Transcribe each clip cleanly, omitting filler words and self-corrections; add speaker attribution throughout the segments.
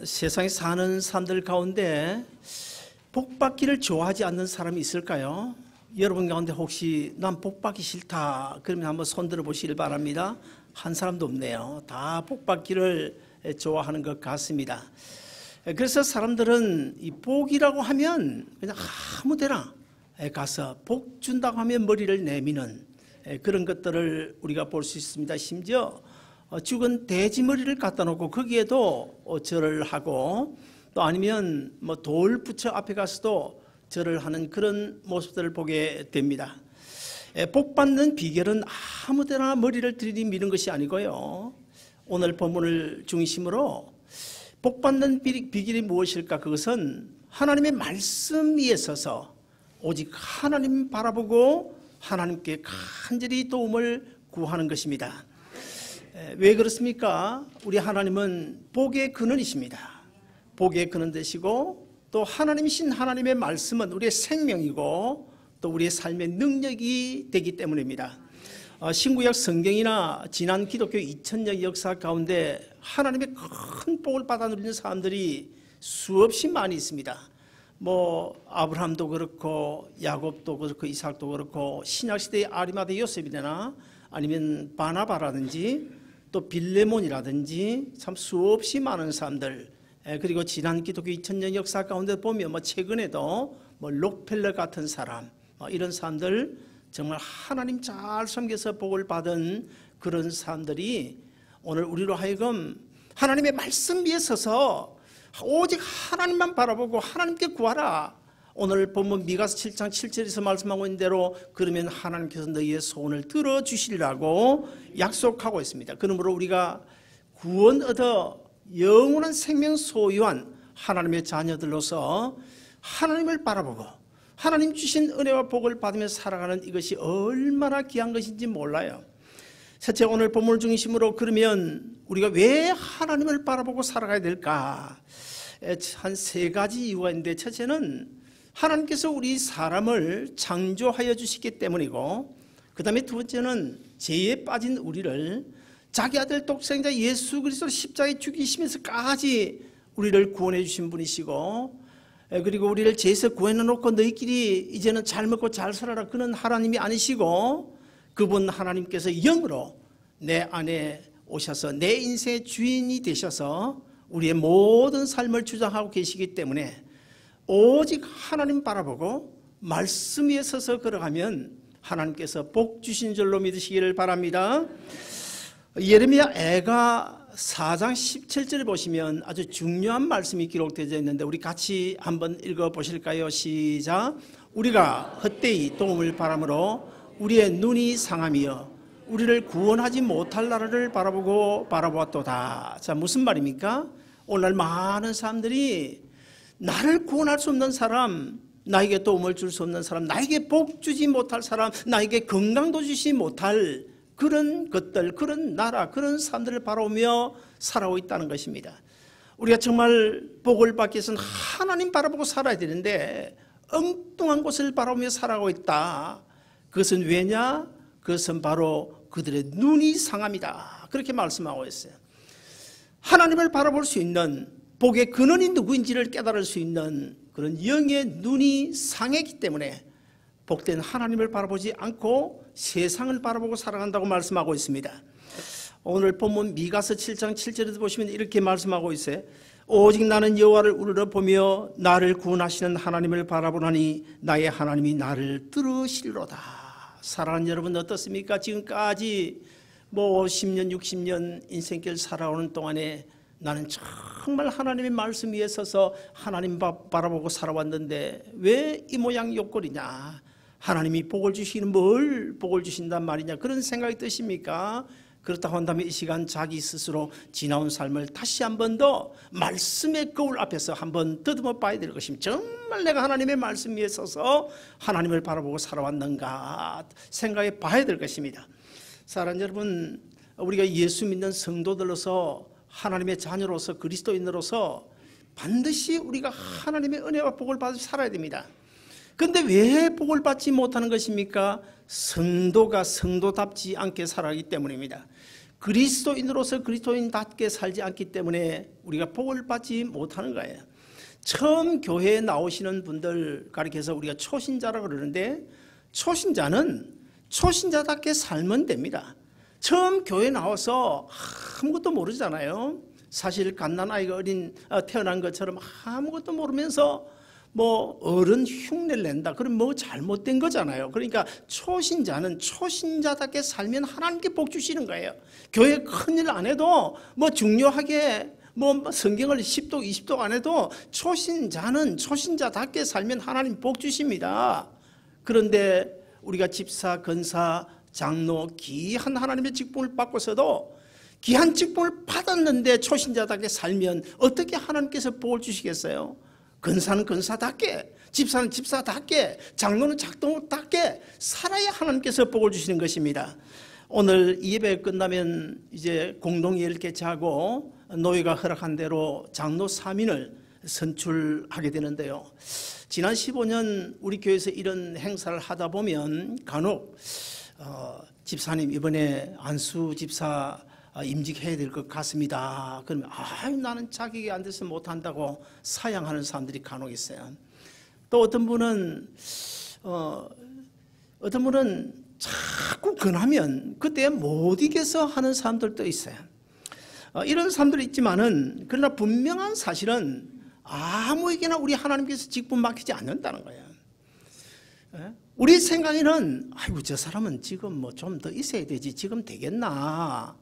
Speaker 1: 세상에 사는 사람들 가운데 복받기를 좋아하지 않는 사람이 있을까요? 여러분 가운데 혹시 난 복받기 싫다 그러면 한번 손 들어 보시길 바랍니다. 한 사람도 없네요. 다 복받기를 좋아하는 것 같습니다. 그래서 사람들은 이 복이라고 하면 그냥 아무 데나 가서 복 준다고 하면 머리를 내미는 그런 것들을 우리가 볼 수 있습니다. 심지어 죽은 돼지 머리를 갖다 놓고 거기에도 절을 하고 또 아니면 뭐 돌 부처 앞에 가서도 절을 하는 그런 모습들을 보게 됩니다. 복 받는 비결은 아무 데나 머리를 들이미는 것이 아니고요. 오늘 본문을 중심으로 복 받는 비결이 무엇일까? 그것은 하나님의 말씀 위에 서서 오직 하나님 바라보고 하나님께 간절히 도움을 구하는 것입니다. 왜 그렇습니까? 우리 하나님은 복의 근원이십니다. 복의 근원 되시고 또 하나님이신 하나님의 말씀은 우리의 생명이고 또 우리의 삶의 능력이 되기 때문입니다. 신구약 성경이나 지난 기독교 2000년 역사 가운데 하나님의 큰 복을 받아 누리는 사람들이 수없이 많이 있습니다. 아브라함도 그렇고 야곱도 그렇고 이삭도 그렇고 신약시대의 아리마대 요셉이나 아니면 바나바라든지 또 빌레몬이라든지 참 수없이 많은 사람들, 그리고 지난 기독교 2000년 역사 가운데 보면 최근에도 록펠러 같은 사람, 이런 사람들 정말 하나님 잘 섬겨서 복을 받은 그런 사람들이 오늘 우리로 하여금 하나님의 말씀 위에 서서 오직 하나님만 바라보고 하나님께 구하라. 오늘 본문 미가서 7장 7절에서 말씀하고 있는 대로 그러면 하나님께서 너희의 소원을 들어주시리라고 약속하고 있습니다. 그러므로 우리가 구원 얻어 영원한 생명 소유한 하나님의 자녀들로서 하나님을 바라보고 하나님 주신 은혜와 복을 받으며 살아가는 이것이 얼마나 귀한 것인지 몰라요. 첫째, 오늘 본문을 중심으로 그러면 우리가 왜 하나님을 바라보고 살아가야 될까? 한 세 가지 이유가 있는데, 첫째는 하나님께서 우리 사람을 창조하여 주시기 때문이고, 그 다음에 두 번째는 죄에 빠진 우리를 자기 아들 독생자 예수 그리스도를 십자가에 죽이시면서까지 우리를 구원해 주신 분이시고, 그리고 우리를 죄에서 구해내 놓고 너희끼리 이제는 잘 먹고 잘 살아라, 그는 하나님이 아니시고 그분 하나님께서 영으로 내 안에 오셔서 내 인생의 주인이 되셔서 우리의 모든 삶을 주장하고 계시기 때문에 오직 하나님 바라보고 말씀 위에 서서 걸어가면 하나님께서 복 주신 줄로 믿으시기를 바랍니다. 예레미야 애가 4장 17절을 보시면 아주 중요한 말씀이 기록되어 있는데 우리 같이 한번 읽어보실까요? 시작. 우리가 헛되이 도움을 바람으로 우리의 눈이 상함이여 우리를 구원하지 못할 나라를 바라보았도다. 자, 무슨 말입니까? 오늘 많은 사람들이 나를 구원할 수 없는 사람, 나에게 도움을 줄 수 없는 사람, 나에게 복 주지 못할 사람, 나에게 건강도 주지 못할 그런 것들, 그런 나라, 그런 사람들을 바라보며 살아오고 있다는 것입니다. 우리가 정말 복을 받기 위해서는 하나님 바라보고 살아야 되는데 엉뚱한 곳을 바라보며 살아가고 있다. 그것은 왜냐? 그것은 바로 그들의 눈이 상합니다. 그렇게 말씀하고 있어요. 하나님을 바라볼 수 있는, 복의 근원이 누구인지를 깨달을 수 있는 그런 영의 눈이 상했기 때문에 복된 하나님을 바라보지 않고 세상을 바라보고 살아간다고 말씀하고 있습니다. 오늘 본문 미가서 7장 7절에도 보시면 이렇게 말씀하고 있어요. 오직 나는 여호와를 우러러보며 나를 구원하시는 하나님을 바라보나니 나의 하나님이 나를 들으시리로다. 사랑하는 여러분 어떻습니까? 지금까지 50년 60년 인생길 살아오는 동안에 나는 정말 하나님의 말씀 위에 서서 하나님 바라보고 살아왔는데 왜 이 모양 요꼴이냐? 하나님이 복을 주시는 뭘 복을 주신단 말이냐? 그런 생각이 드십니까? 그렇다고 한다면 이 시간 자기 스스로 지나온 삶을 다시 한 번 더 말씀의 거울 앞에서 한번 더듬어 봐야 될 것입니다. 정말 내가 하나님의 말씀 위에 서서 하나님을 바라보고 살아왔는가 생각해 봐야 될 것입니다. 사랑하는 여러분, 우리가 예수 믿는 성도들로서 하나님의 자녀로서 그리스도인으로서 반드시 우리가 하나님의 은혜와 복을 받아 살아야 됩니다. 그런데 왜 복을 받지 못하는 것입니까? 성도가 성도답지 않게 살아가기 때문입니다. 그리스도인으로서 그리스도인답게 살지 않기 때문에 우리가 복을 받지 못하는 거예요. 처음 교회에 나오시는 분들 가리켜서 우리가 초신자라고 그러는데, 초신자는 초신자답게 살면 됩니다. 처음 교회 나와서 아무것도 모르잖아요. 사실 갓난아이가 태어난 것처럼 아무것도 모르면서 뭐 어른 흉내를 낸다. 그럼 뭐 잘못된 거잖아요. 그러니까 초신자는 초신자답게 살면 하나님께 복 주시는 거예요. 교회 큰일 안 해도 뭐 중요하게 뭐 성경을 10도 20도 안 해도 초신자는 초신자답게 살면 하나님 복 주십니다. 그런데 우리가 집사, 권사, 장로 귀한 하나님의 직분을 받고서도 귀한 직분을 받았는데 초신자답게 살면 어떻게 하나님께서 복을 주시겠어요? 권사는 권사답게, 집사는 집사답게, 장로는 장로답게 살아야 하나님께서 복을 주시는 것입니다. 오늘 이 예배 끝나면 이제 공동회의를 개최하고 노회가 허락한 대로 장로 3인을 선출하게 되는데요. 지난 15년 우리 교회에서 이런 행사를 하다 보면 간혹 집사님 이번에 안수 집사 임직해야 될 것 같습니다. 그러면 나는 자격이 안 돼서 못한다고 사양하는 사람들이 간혹 있어요. 또 어떤 분은 자꾸 권하면 그때 못 이겨서 하는 사람들도 있어요. 이런 사람들이 있지만은 그러나 분명한 사실은 아무에게나 우리 하나님께서 직분 맡기지 않는다는 거예요. 우리 생각에는 아이고 저 사람은 지금 뭐 좀 더 있어야 되지, 지금 되겠나,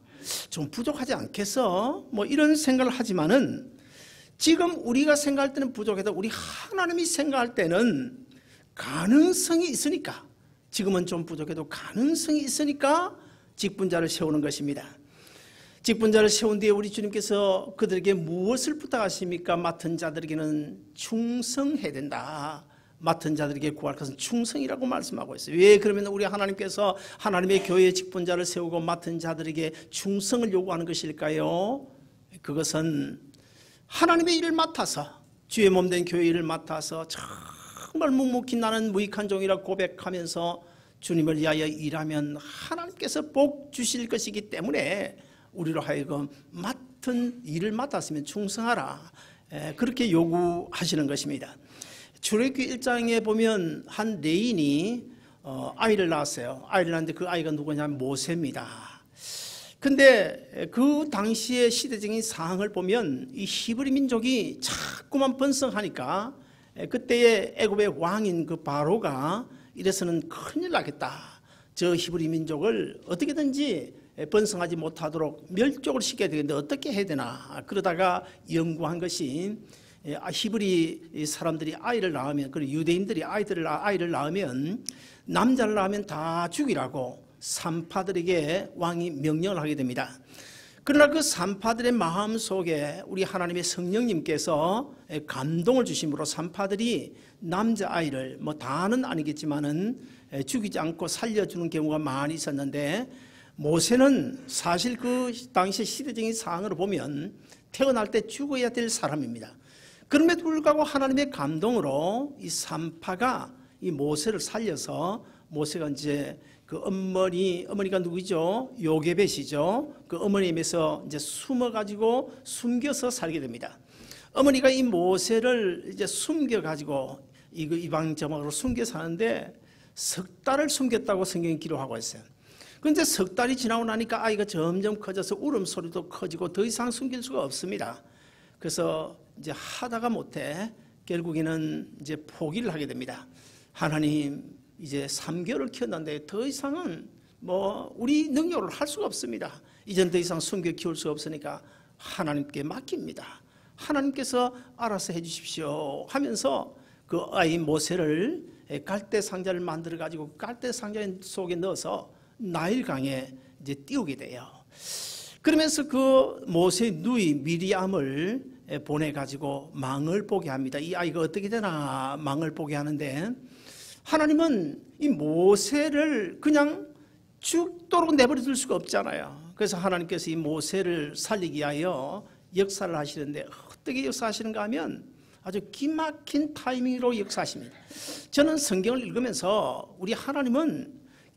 Speaker 1: 좀 부족하지 않겠어, 뭐 이런 생각을 하지만은 지금 우리가 생각할 때는 부족해도 우리 하나님이 생각할 때는 가능성이 있으니까, 지금은 좀 부족해도 가능성이 있으니까 직분자를 세우는 것입니다. 직분자를 세운 뒤에 우리 주님께서 그들에게 무엇을 부탁하십니까? 맡은 자들에게는 충성해야 된다. 맡은 자들에게 구할 것은 충성이라고 말씀하고 있어요. 왜 그러면 우리 하나님께서 하나님의 교회의 직분자를 세우고 맡은 자들에게 충성을 요구하는 것일까요? 그것은 하나님의 일을 맡아서, 주의 몸된 교회 일을 맡아서 정말 묵묵히 나는 무익한 종이라 고백하면서 주님을 위하여 일하면 하나님께서 복 주실 것이기 때문에 우리로 하여금 맡은 일을 맡았으면 충성하라, 그렇게 요구하시는 것입니다. 출애굽기 1장에 보면 한 레인이 아이를 낳았어요. 아이를 낳았는데 그 아이가 누구냐면 모세입니다. 근데 그 당시의 시대적인 상황을 보면 이 히브리 민족이 자꾸만 번성하니까 그때의 애굽의 왕인 그 바로가 이래서는 큰일 나겠다. 저 히브리 민족을 어떻게든지 번성하지 못하도록 멸족을 시켜야 되는데 어떻게 해야 되나. 그러다가 연구한 것이 히브리 사람들이 아이를 낳으면, 그리고 유대인들이 아이를 낳으면, 남자를 낳으면 다 죽이라고 산파들에게 왕이 명령을 하게 됩니다. 그러나 그 산파들의 마음속에 우리 하나님의 성령님께서 감동을 주심으로 산파들이 남자아이를 뭐 다는 아니겠지만은 죽이지 않고 살려주는 경우가 많이 있었는데, 모세는 사실 그 당시 시대적인 상황으로 보면 태어날 때 죽어야 될 사람입니다. 그럼에도 불구하고 하나님의 감동으로 이 산파가 이 모세를 살려서, 모세가 이제 그 어머니가 누구죠? 요게벳이죠. 그 어머님에서 이제 숨어가지고 숨겨서 살게 됩니다. 어머니가 이 모세를 이제 숨겨가지고 이방 저방으로 숨겨 사는데 석 달을 숨겼다고 성경이 기록하고 있어요. 그런데 석 달이 지나고 나니까 아이가 점점 커져서 울음소리도 커지고 더 이상 숨길 수가 없습니다. 그래서 이제 하다가 못해 결국에는 이제 포기를 하게 됩니다. 하나님, 이제 3개월을 키웠는데 더 이상은 뭐 우리 능력으로 할 수가 없습니다. 이젠 더 이상 숨겨 키울 수 없으니까 하나님께 맡깁니다. 하나님께서 알아서 해주십시오 하면서 그 아이 모세를 갈대 상자를 만들어 가지고 갈대 상자 속에 넣어서 나일강에 이제 띄우게 돼요. 그러면서 그 모세의 누이 미리암을 보내가지고 망을 보게 합니다. 이 아이가 어떻게 되나 망을 보게 하는데, 하나님은 이 모세를 그냥 죽도록 내버려 둘 수가 없잖아요. 그래서 하나님께서 이 모세를 살리기 위하여 역사를 하시는데, 어떻게 역사하시는가 하면 아주 기막힌 타이밍으로 역사하십니다. 저는 성경을 읽으면서 우리 하나님은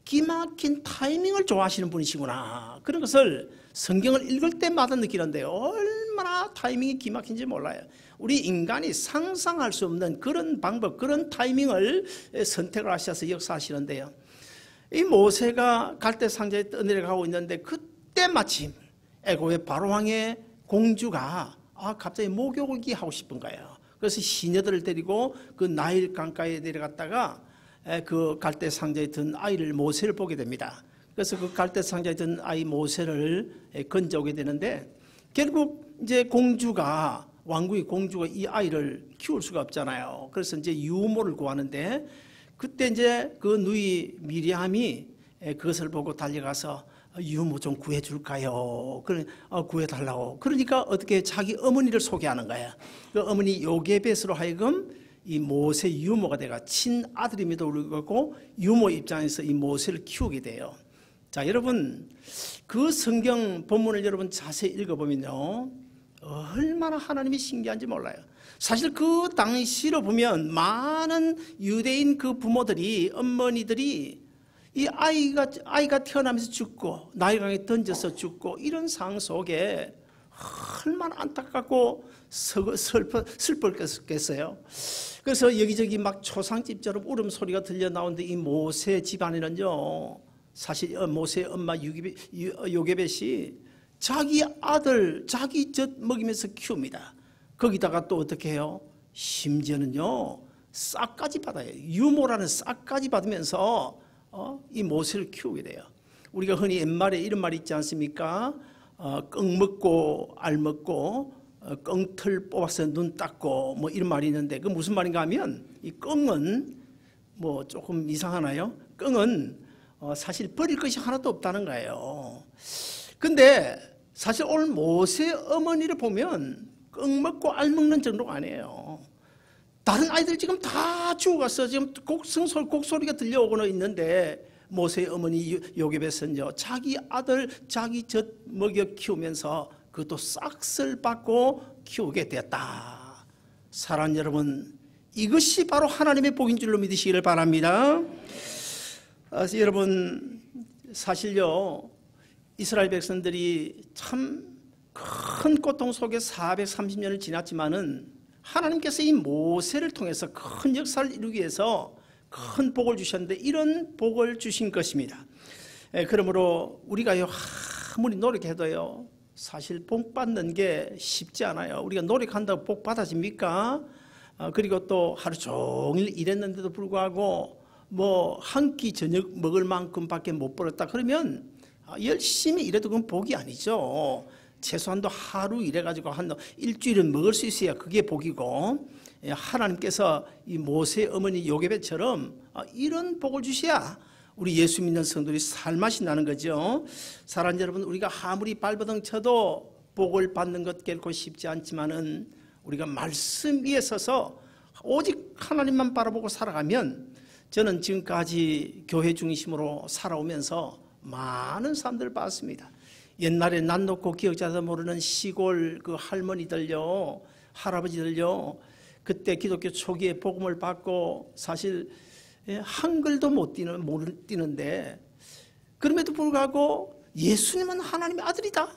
Speaker 1: 기막힌 타이밍을 좋아하시는 분이시구나. 그런 것을 성경을 읽을 때마다 느끼는데 얼마나 타이밍이 기막힌지 몰라요. 우리 인간이 상상할 수 없는 그런 방법, 그런 타이밍을 선택을 하셔서 역사하시는데요. 이 모세가 갈대 상자에 떠내려가고 있는데 그때 마침 애굽의 바로왕의 공주가 갑자기 목욕을 하고 싶은 거예요. 그래서 시녀들을 데리고 그 나일 강가에 내려갔다가 그 갈대 상자에 든 아이를 모세를 보게 됩니다. 그래서 그 갈대 상자에 든 아이 모세를 건져오게 되는데 결국 이제 왕국의 공주가 이 아이를 키울 수가 없잖아요. 그래서 이제 유모를 구하는데 그때 이제 그 누이 미리암이 그것을 보고 달려가서 유모 좀 구해줄까요? 구해달라고. 그러니까 어떻게 자기 어머니를 소개하는 거야. 그 어머니 요게벳으로 하여금 이 모세 유모가 돼가 친아들임에도 불구하고 유모 입장에서 이 모세를 키우게 돼요. 자, 여러분 그 성경 본문을 여러분 자세히 읽어보면요 얼마나 하나님이 신기한지 몰라요. 사실 그 당시로 보면 많은 유대인 그 부모들이, 어머니들이 이 아이가 태어나면서 죽고 나일강에 던져서 죽고 이런 상황 속에 얼마나 안타깝고 슬펐겠어요. 그래서 여기저기 막 초상집처럼 울음소리가 들려 나오는데 이 모세 집안에는요 사실 모세의 엄마 요게벳이 자기 아들 자기 젖 먹이면서 키웁니다. 거기다가 또 어떻게 해요? 심지어는요 싹까지 받아요. 유모라는 싹까지 받으면서 이 모세를 키우게 돼요. 우리가 흔히 옛말에 이런 말이 있지 않습니까? 羹 먹고 알 먹고 羹틀 뽑아서 눈 닦고 뭐 이런 말이 있는데 그 무슨 말인가 하면 이 羹은 뭐 조금 이상하나요? 羹은 사실 버릴 것이 하나도 없다는 거예요. 근데 사실 오늘 모세 어머니를 보면 羹 먹고 알 먹는 정도가 아니에요. 다른 아이들 지금 다 죽어가서 지금 곡소리가 들려오고는 있는데 모세의 어머니 요게벳은요 자기 아들 자기 젖 먹여 키우면서 그것도 싹쓸 받고 키우게 되었다. 사랑하는 여러분, 이것이 바로 하나님의 복인 줄로 믿으시기를 바랍니다. 여러분 사실요 이스라엘 백성들이 참 큰 고통 속에 430년을 지났지만은 하나님께서 이 모세를 통해서 큰 역사를 이루기 위해서 큰 복을 주셨는데 이런 복을 주신 것입니다. 그러므로 우리가요 아무리 노력해도요 사실 복 받는 게 쉽지 않아요. 우리가 노력한다고 복 받아집니까? 그리고 또 하루 종일 일했는데도 불구하고 뭐 한 끼 저녁 먹을 만큼밖에 못 벌었다 그러면 열심히 일해도 그건 복이 아니죠. 최소한도 하루 일해가지고 한 일주일은 먹을 수 있어야 그게 복이고 하나님께서 이 모세 어머니 요게벳처럼 이런 복을 주셔야 우리 예수 믿는 성도들이 살맛이 나는 거죠. 사랑하는 여러분, 우리가 아무리 발버둥 쳐도 복을 받는 것 결코 쉽지 않지만은 우리가 말씀 위에 서서 오직 하나님만 바라보고 살아가면 저는 지금까지 교회 중심으로 살아오면서 많은 사람들을 봤습니다. 옛날에 난 놓고 기억자도 모르는 시골 그 할머니들요, 할아버지들요, 그때 기독교 초기에 복음을 받고 사실 한글도 못 뛰는데 그럼에도 불구하고 예수님은 하나님의 아들이다.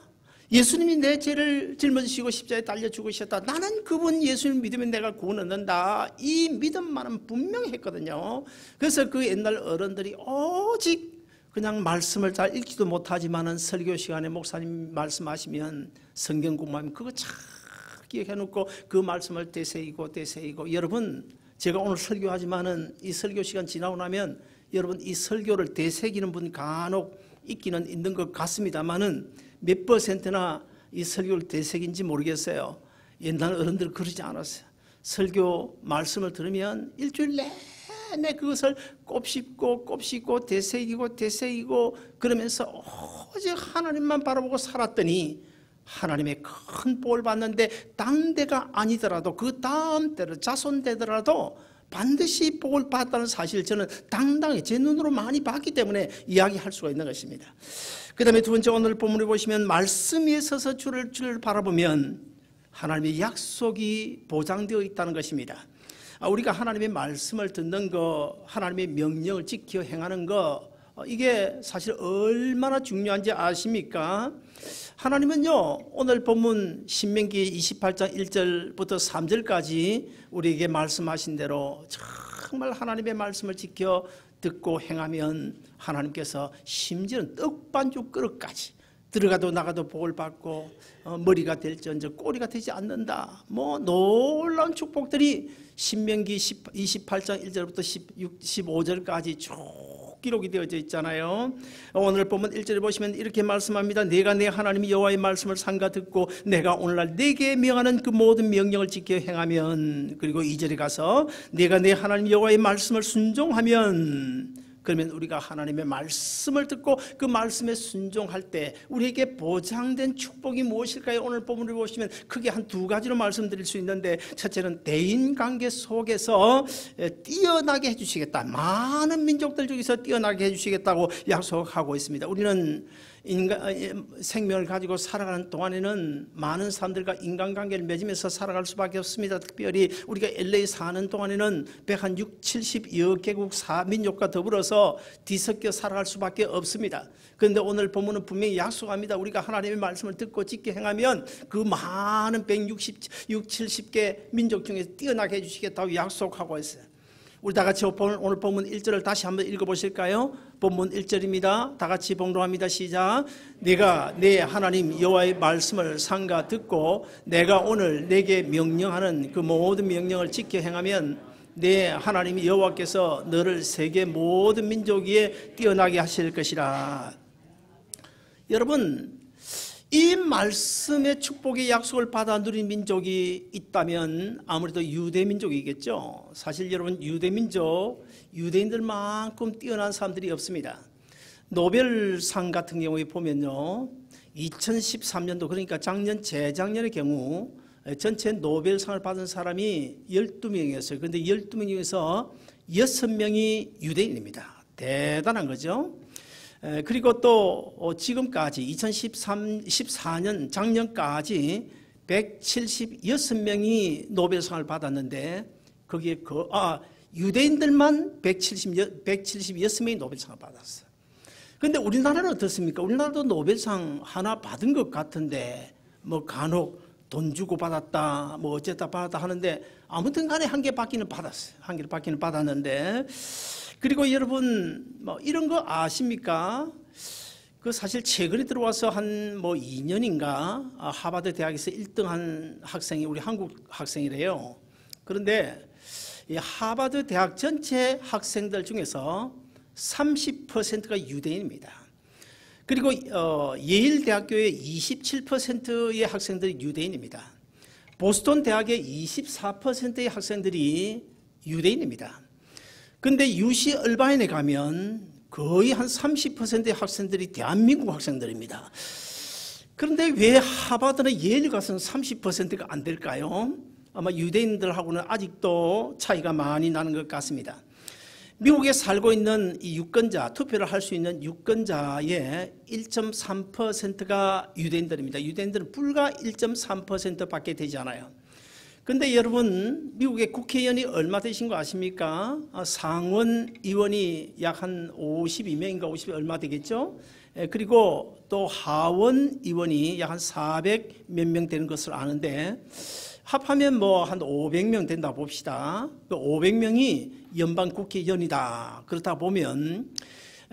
Speaker 1: 예수님이 내 죄를 짊어지시고 십자가에 달려 죽으셨다. 나는 그분 예수님 믿으면 내가 구원 얻는다. 이 믿음만은 분명히 했거든요. 그래서 그 옛날 어른들이 오직 그냥 말씀을 잘 읽지도 못하지만은 설교 시간에 목사님 말씀하시면 성경 공부하면 그거 잘 기억해놓고 그 말씀을 되새기고 여러분 제가 오늘 설교하지만은 이 설교 시간 지나고 나면 여러분 이 설교를 되새기는 분 간혹 있기는 있는 것 같습니다만은 몇 %나 이 설교를 되새긴지 모르겠어요. 옛날 어른들 그러지 않았어요. 설교 말씀을 들으면 일주일 내내 그것을 곱씹고 되새기고 그러면서 오직 하나님만 바라보고 살았더니 하나님의 큰 복을 받는데 당대가 아니더라도 그 다음 때로 자손되더라도 반드시 복을 받았다는 사실 저는 당당히 제 눈으로 많이 봤기 때문에 이야기할 수가 있는 것입니다. 그 다음에 두 번째 오늘 본문에 보시면 말씀 위에 서서 주를 바라보면 하나님의 약속이 보장되어 있다는 것입니다. 우리가 하나님의 말씀을 듣는 거, 하나님의 명령을 지켜 행하는 거 이게 사실 얼마나 중요한지 아십니까? 하나님은요, 오늘 본문 신명기 28장 1절부터 3절까지 우리에게 말씀하신 대로 정말 하나님의 말씀을 지켜 듣고 행하면 하나님께서 심지어는 떡반죽 그릇까지 들어가도 나가도 복을 받고 머리가 될지언정 꼬리가 되지 않는다. 뭐 놀라운 축복들이 신명기 28장 1절부터 15절까지 쭉 기록이 되어져 있잖아요. 오늘 보면 1절에 보시면 이렇게 말씀합니다. 내가 내 하나님 여호와의 말씀을 삼가 듣고 내가 오늘날 내게 명하는 그 모든 명령을 지켜 행하면, 그리고 2절에 가서 내가 내 하나님 여호와의 말씀을 순종하면, 그러면 우리가 하나님의 말씀을 듣고 그 말씀에 순종할 때 우리에게 보장된 축복이 무엇일까요? 오늘 본문을 보시면 크게 한 두 가지로 말씀드릴 수 있는데, 첫째는 대인관계 속에서 뛰어나게 해주시겠다. 많은 민족들 중에서 뛰어나게 해주시겠다고 약속하고 있습니다. 우리는 생명을 가지고 살아가는 동안에는 많은 사람들과 인간관계를 맺으면서 살아갈 수밖에 없습니다. 특별히 우리가 LA 사는 동안에는 160, 70여 개국 민족과 더불어서 뒤섞여 살아갈 수밖에 없습니다. 그런데 오늘 본문은 분명히 약속합니다. 우리가 하나님의 말씀을 듣고 지켜 행하면 그 많은 160, 70개 민족 중에서 뛰어나게 해주시겠다고 약속하고 있어요. 우리 다 같이 오늘 본문 1절을 다시 한번 읽어보실까요? 본문 1절입니다. 다 같이 봉독합니다. 시작. 내가 내 하나님 여호와의 말씀을 삼가 듣고 내가 오늘 내게 명령하는 그 모든 명령을 지켜 행하면 내 하나님 여호와께서 너를 세계 모든 민족 위에 뛰어나게 하실 것이라. 여러분, 이 말씀의 축복의 약속을 받아 누린 민족이 있다면 아무래도 유대민족이겠죠. 사실 여러분, 유대민족, 유대인들만큼 뛰어난 사람들이 없습니다. 노벨상 같은 경우에 보면요, 2013년도, 그러니까 작년 재작년의 경우 전체 노벨상을 받은 사람이 12명이었어요. 그런데 12명 중에서 6명이 유대인입니다. 대단한 거죠. 그리고 또 지금까지 2014년 작년까지 176명이 노벨상을 받았는데 거기에 유대인들만 176명이 노벨상을 받았어요. 그런데 우리나라는 어떻습니까? 우리나라도 노벨상 하나 받은 것 같은데 뭐 간혹 돈 주고 받았다 뭐 어쨌다 받았다 하는데 아무튼 간에 한 개 받기는 받았어요. 한 개를 받기는 받았는데, 그리고 여러분 뭐 이런 거 아십니까? 그 사실 최근에 들어와서 한 뭐 2년인가 하버드 대학에서 1등한 학생이 우리 한국 학생이래요. 그런데 이 하버드 대학 전체 학생들 중에서 30%가 유대인입니다. 그리고 예일 대학교의 27%의 학생들이 유대인입니다. 보스턴 대학의 24%의 학생들이 유대인입니다. 근데 UC 얼바인에 가면 거의 한 30%의 학생들이 대한민국 학생들입니다. 그런데 왜 하버드나 예일 가서는 30%가 안 될까요? 아마 유대인들하고는 아직도 차이가 많이 나는 것 같습니다. 미국에 살고 있는 이 유권자, 투표를 할 수 있는 유권자의 1.3%가 유대인들입니다. 유대인들은 불과 1.3%밖에 되지 않아요. 근데 여러분, 미국의 국회의원이 얼마 되신 거 아십니까? 상원 의원이 약 한 52명인가 50 얼마 되겠죠? 그리고 또 하원 의원이 약 한 400 몇 명 되는 것을 아는데, 합하면 뭐 한 500명 된다 봅시다. 그 500명이 연방 국회의원이다. 그렇다 보면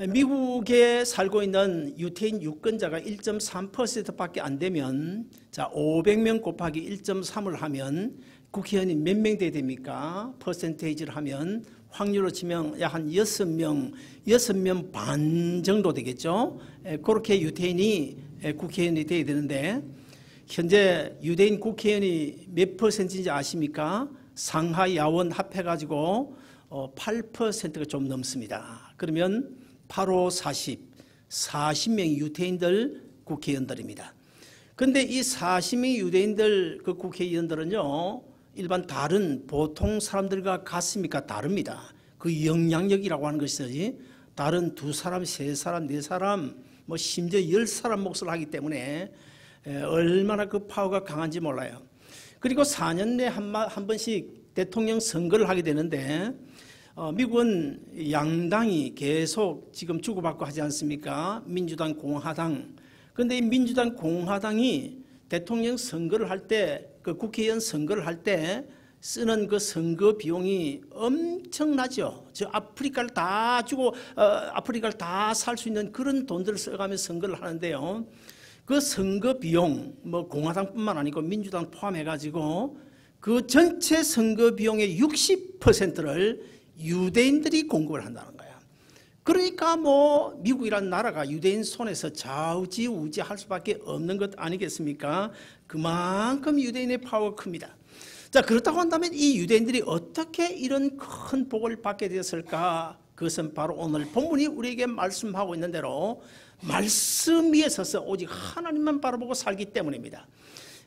Speaker 1: 미국에 살고 있는 유태인 유권자가 1.3%밖에 안 되면, 자 500명 곱하기 1.3을 하면 국회의원이 몇 명 돼야 됩니까? 퍼센테이지를 하면 확률로 치면 약 한 6명 반 정도 되겠죠. 그렇게 유태인이 국회의원이 돼야 되는데, 현재 유대인 국회의원이 몇 퍼센트인지 아십니까? 상하 야원 합해가지고 8%가 좀 넘습니다. 그러면 8, 5, 40명의 유대인들 국회의원들입니다. 그런데 이 40명의 유대인들 그 국회의원들은요, 일반 다른 보통 사람들과 같습니까? 다릅니다. 그 영향력이라고 하는 것이 다른 2사람, 3사람, 4사람, 뭐 심지어 10사람 몫을 하기 때문에 얼마나 그 파워가 강한지 몰라요. 그리고 4년 내에 한 번씩 대통령 선거를 하게 되는데 미국은 양당이 계속 지금 주고받고 하지 않습니까? 민주당, 공화당. 그런데 이 민주당, 공화당이 대통령 선거를 할 때, 그 국회의원 선거를 할 때 쓰는 그 선거 비용이 엄청나죠. 저 아프리카를 다 주고 아프리카를 다 살 수 있는 그런 돈들을 써가며 선거를 하는데요. 그 선거 비용, 뭐 공화당뿐만 아니고 민주당 포함해가지고 그 전체 선거 비용의 60%를 유대인들이 공급을 한다는 거예요. 그러니까 뭐 미국이라는 나라가 유대인 손에서 좌우지우지할 수밖에 없는 것 아니겠습니까? 그만큼 유대인의 파워가 큽니다. 자, 그렇다고 한다면 이 유대인들이 어떻게 이런 큰 복을 받게 되었을까? 그것은 바로 오늘 본문이 우리에게 말씀하고 있는 대로 말씀 위에 서서 오직 하나님만 바라보고 살기 때문입니다.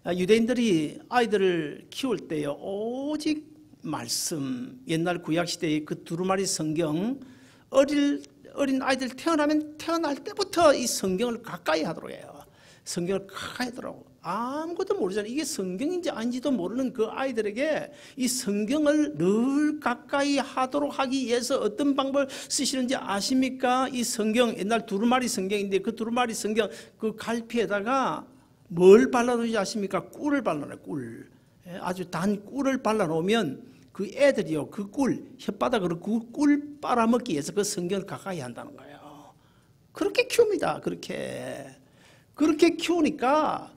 Speaker 1: 유대인들이 아이들을 키울 때요, 오직 말씀, 옛날 구약시대의 그 두루마리 성경, 어린 아이들 태어나면 태어날 때부터 이 성경을 가까이 하도록 해요. 성경을 가까이 하더라고. 아무것도 모르잖아요. 이게 성경인지 아닌지도 모르는 그 아이들에게 이 성경을 늘 가까이 하도록 하기 위해서 어떤 방법을 쓰시는지 아십니까? 이 성경, 옛날 두루마리 성경인데 그 두루마리 성경 그 갈피에다가 뭘 발라놓지 아십니까? 꿀을 발라놔요. 꿀. 아주 단 꿀을 발라놓으면 그 애들이요, 그 꿀, 혓바닥으로 그 꿀 빨아먹기 위해서 그 성경을 가까이 한다는 거예요. 그렇게 키웁니다. 그렇게 키우니까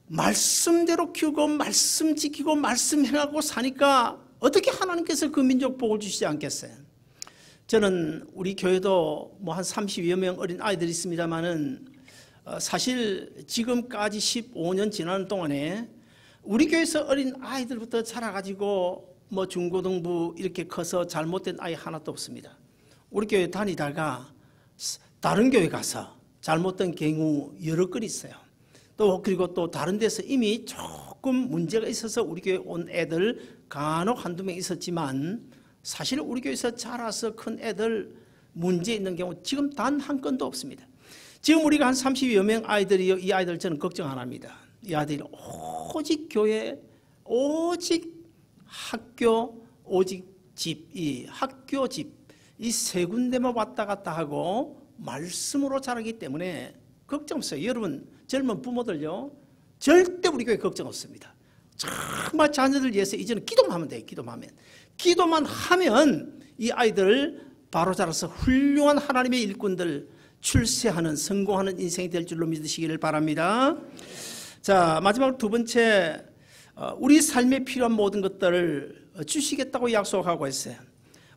Speaker 1: 말씀대로 키우고 말씀 지키고 말씀 행하고 사니까 어떻게 하나님께서 그 민족 복을 주시지 않겠어요? 저는 우리 교회도 뭐 한 30여 명 어린 아이들이 있습니다만은 사실 지금까지 15년 지나는 동안에 우리 교회에서 어린 아이들부터 자라가지고 뭐 중고등부 이렇게 커서 잘못된 아이 하나도 없습니다. 우리 교회 다니다가 다른 교회 가서 잘못된 경우 여러 건 있어요. 또 그리고 또 다른 데서 이미 조금 문제가 있어서 우리 교회 온 애들 간혹 한두 명 있었지만 사실 우리 교회에서 자라서 큰 애들 문제 있는 경우 지금 단 한 건도 없습니다. 지금 우리가 한 30여 명 아이들이요, 이 아이들 저는 걱정 안 합니다. 이 아이들이 오직 교회, 오직 학교, 오직 집, 이 학교, 집, 이 세 군데만 왔다 갔다 하고 말씀으로 자라기 때문에 걱정 없어요. 여러분 젊은 부모들요, 절대 우리 교회 걱정 없습니다. 정말 자녀들 위해서 이제는 기도만 하면 돼요. 기도만 하면 이 아이들 바로 자라서 훌륭한 하나님의 일꾼들, 출세하는 성공하는 인생이 될 줄로 믿으시기를 바랍니다. 자, 마지막으로 두 번째, 우리 삶에 필요한 모든 것들을 주시겠다고 약속하고 있어요.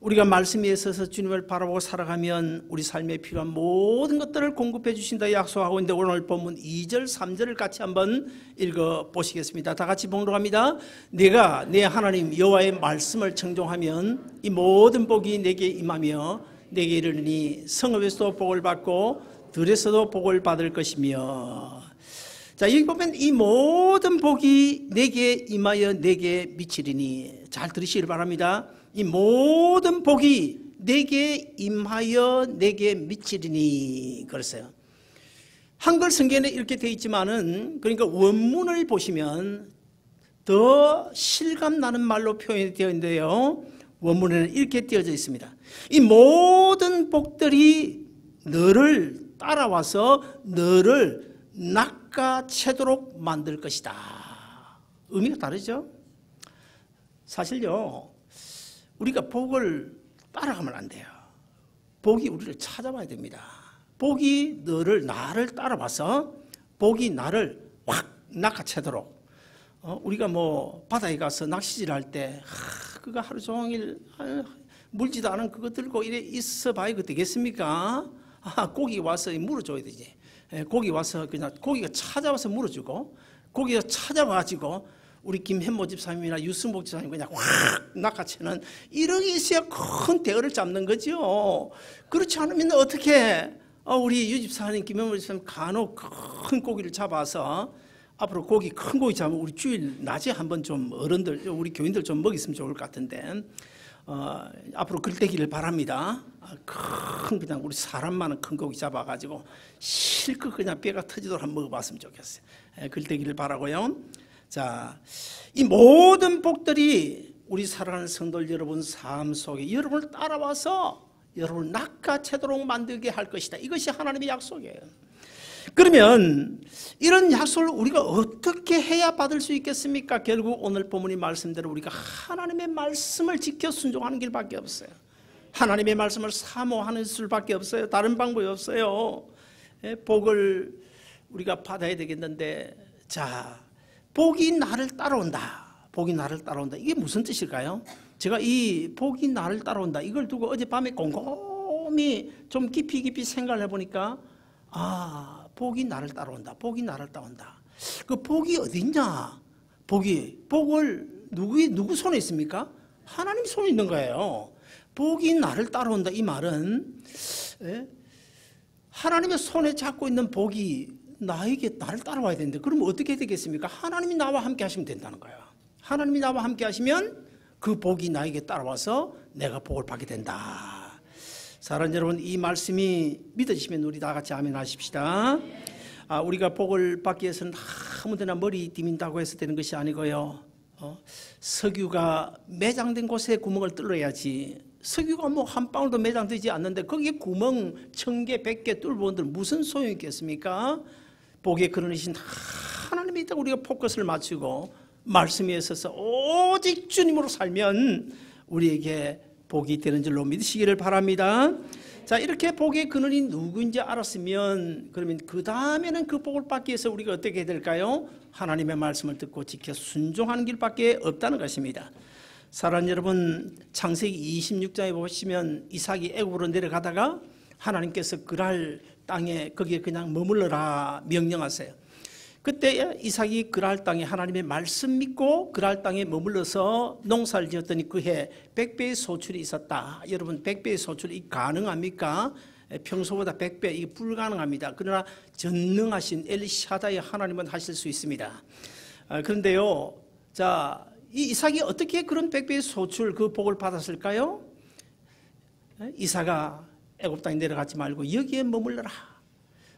Speaker 1: 우리가 말씀 위에 서서 주님을 바라보고 살아가면 우리 삶에 필요한 모든 것들을 공급해 주신다 약속하고 있는데 오늘 본문 2절 3절을 같이 한번 읽어보시겠습니다. 다 같이 봉독합니다. 내가 내 하나님 여호와의 말씀을 청종하면 이 모든 복이 내게 임하며 내게 이르니 성읍에서도 복을 받고 들에서도 복을 받을 것이며. 자, 여기 보면 이 모든 복이 내게 임하여 내게 미치리니, 잘 들으시길 바랍니다. 이 모든 복이 내게 임하여 내게 미치리니 그랬어요. 한글 성경에 이렇게 되어 있지만은, 그러니까 원문을 보시면 더 실감 나는 말로 표현이 되어 있는데요, 원문에는 이렇게 띄어져 있습니다. 이 모든 복들이 너를 따라와서 너를 낚아채도록 만들 것이다. 의미가 다르죠? 사실요, 우리가 복을 따라가면 안 돼요. 복이 우리를 찾아와야 됩니다. 복이 나를 따라와서 복이 나를 확 낚아채도록. 우리가 뭐 바다에 가서 낚시질할 때 그거 하루 종일 물지도 않은 그거 들고 이래 있어봐야 그 되겠습니까? 고기 와서 물어줘야 되지. 고기 와서 그냥 고기가 찾아와서 물어주고, 고기가 찾아와가지고 우리 김현모 집사님이나 유승복 집사님 그냥 확 낚아채는 이런 게 있어야 큰 대어를 잡는 거죠. 그렇지 않으면 어떻게 우리 유 집사님, 김현모 집사님 간혹 큰 고기를 잡아서 앞으로 큰 고기 잡으면 우리 주일 낮에 한번 좀 어른들, 우리 교인들 좀 먹였으면 좋을 것 같은데, 앞으로 그러기를 바랍니다. 그냥 우리 사람 많은 큰 고기 잡아가지고 실컷 그냥 뼈가 터지도록 한번 먹어봤으면 좋겠어요. 그러기를 바라고요. 자, 이 모든 복들이 우리 사랑하는 성도들 여러분 삶 속에 여러분을 따라와서 여러분을 낚아채도록 만들게 할 것이다. 이것이 하나님의 약속이에요. 그러면 이런 약속을 우리가 어떻게 해야 받을 수 있겠습니까? 결국 오늘 본문의 말씀대로 우리가 하나님의 말씀을 지켜 순종하는 길밖에 없어요. 하나님의 말씀을 사모하는 수밖에 없어요. 다른 방법이 없어요. 복을 우리가 받아야 되겠는데, 자, 복이 나를 따라온다. 복이 나를 따라온다. 이게 무슨 뜻일까요? 제가 이 복이 나를 따라온다 이걸 두고 어젯밤에 곰곰이 좀 깊이 생각을 해보니까, 아, 복이 나를 따라온다. 복이 나를 따라온다. 그 복이 어디 있냐? 복을 누구 손에 있습니까? 하나님 손에 있는 거예요. 복이 나를 따라온다. 이 말은 하나님의 손에 잡고 있는 복이 나를 따라와야 되는데, 그러면 어떻게 되겠습니까? 하나님이 나와 함께 하시면 된다는 거예요. 하나님이 나와 함께 하시면 그 복이 나에게 따라와서 내가 복을 받게 된다. 사랑하는 여러분, 이 말씀이 믿어지시면 우리 다 같이 아멘 하십시다. 우리가 복을 받기 위해서는 아무데나 머리 디민다고 해서 되는 것이 아니고요. 석유가 매장된 곳에 구멍을 뚫어야지. 석유가 뭐 한 방울도 매장되지 않는데 거기에 구멍 1000개, 100개 뚫어본들 무슨 소용이 있겠습니까? 복의 근원이신 하나님이 있다고 우리가 포커스를 맞추고 말씀에 있어서 오직 주님으로 살면 우리에게 복이 되는 줄로 믿으시기를 바랍니다. 자, 이렇게 복의 근원이 누구인지 알았으면 그러면 그 다음에는 그 복을 받기 위해서 우리가 어떻게 해야 될까요? 하나님의 말씀을 듣고 지켜 순종하는 길밖에 없다는 것입니다. 사랑하는 여러분, 창세기 26장에 보시면 이삭이 애굽으로 내려가다가 하나님께서 그랄 땅에 거기에 그냥 머물러라 명령하세요. 그때 이삭이 그랄 땅에 하나님의 말씀 믿고 그랄 땅에 머물러서 농사를 지었더니 그해 100배의 소출이 있었다. 여러분, 100배의 소출이 가능합니까? 평소보다 100배, 이게 불가능합니다. 그러나 전능하신 엘샤다의 하나님은 하실 수 있습니다. 그런데요, 자, 이 이삭이 어떻게 그런 100배의 소출 그 복을 받았을까요? 이삭아, 애굽 땅에 내려가지 말고 여기에 머물러라.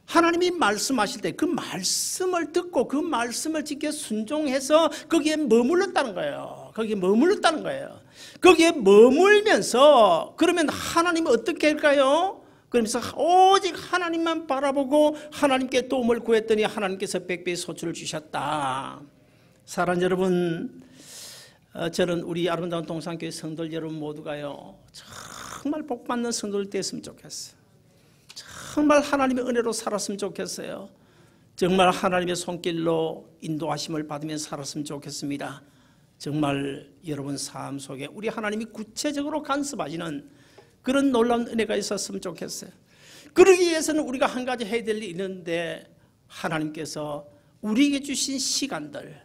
Speaker 1: 하나님이 말씀하실 때 그 말씀을 듣고 그 말씀을 지켜 순종해서 거기에 머물렀다는 거예요. 거기에 머물렀다는 거예요. 거기에 머물면서 그러면 하나님은 어떻게 할까요? 그러면서 오직 하나님만 바라보고 하나님께 도움을 구했더니 하나님께서 100배의 소출을 주셨다. 사랑하는 여러분, 저는 우리 아름다운 동산교회 성도들 여러분 모두가요, 정말 복받는 성도들 됐으면 좋겠어요. 정말 하나님의 은혜로 살았으면 좋겠어요. 정말 하나님의 손길로 인도하심을 받으며 살았으면 좋겠습니다. 정말 여러분 삶 속에 우리 하나님이 구체적으로 간섭하시는 그런 놀라운 은혜가 있었으면 좋겠어요. 그러기 위해서는 우리가 한 가지 해야 될 일이 있는데, 하나님께서 우리에게 주신 시간들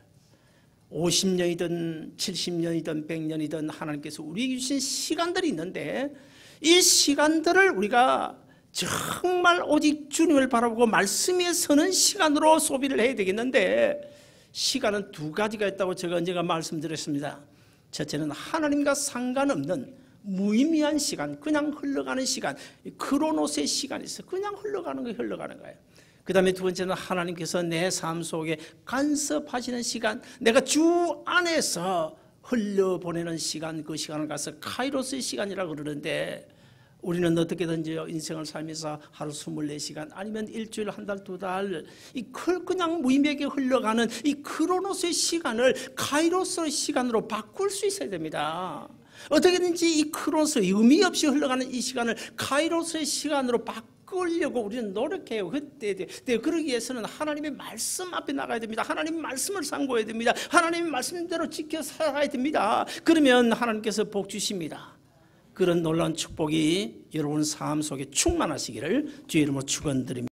Speaker 1: 50년이든 70년이든 100년이든 하나님께서 우리에게 주신 시간들이 있는데, 이 시간들을 우리가 정말 오직 주님을 바라보고 말씀에 서는 시간으로 소비를 해야 되겠는데, 시간은 두 가지가 있다고 제가 언젠가 말씀드렸습니다. 첫째는 하나님과 상관없는 무의미한 시간, 그냥 흘러가는 시간, 크로노스의 시간이 있어요. 그냥 흘러가는 거예요. 그 다음에 두 번째는 하나님께서 내 삶 속에 간섭하시는 시간, 내가 주 안에서 흘려보내는 시간, 그 시간을 가서 카이로스의 시간이라고 그러는데, 우리는 어떻게든지 인생을 살면서 하루 24시간 아니면 일주일, 한 달, 두 달 이 그냥 무의미하게 흘러가는 이 크로노스의 시간을 카이로스의 시간으로 바꿀 수 있어야 됩니다. 어떻게든지 이 크로노스, 의미 없이 흘러가는 이 시간을 카이로스의 시간으로 바꾸려고 우리는 노력해요. 그때 그러기 위해서는 하나님의 말씀 앞에 나가야 됩니다. 하나님의 말씀을 상고해야 됩니다. 하나님의 말씀대로 지켜 살아가야 됩니다. 그러면 하나님께서 복 주십니다. 그런 놀라운 축복이 여러분 삶 속에 충만하시기를 주의 이름으로 축원드립니다.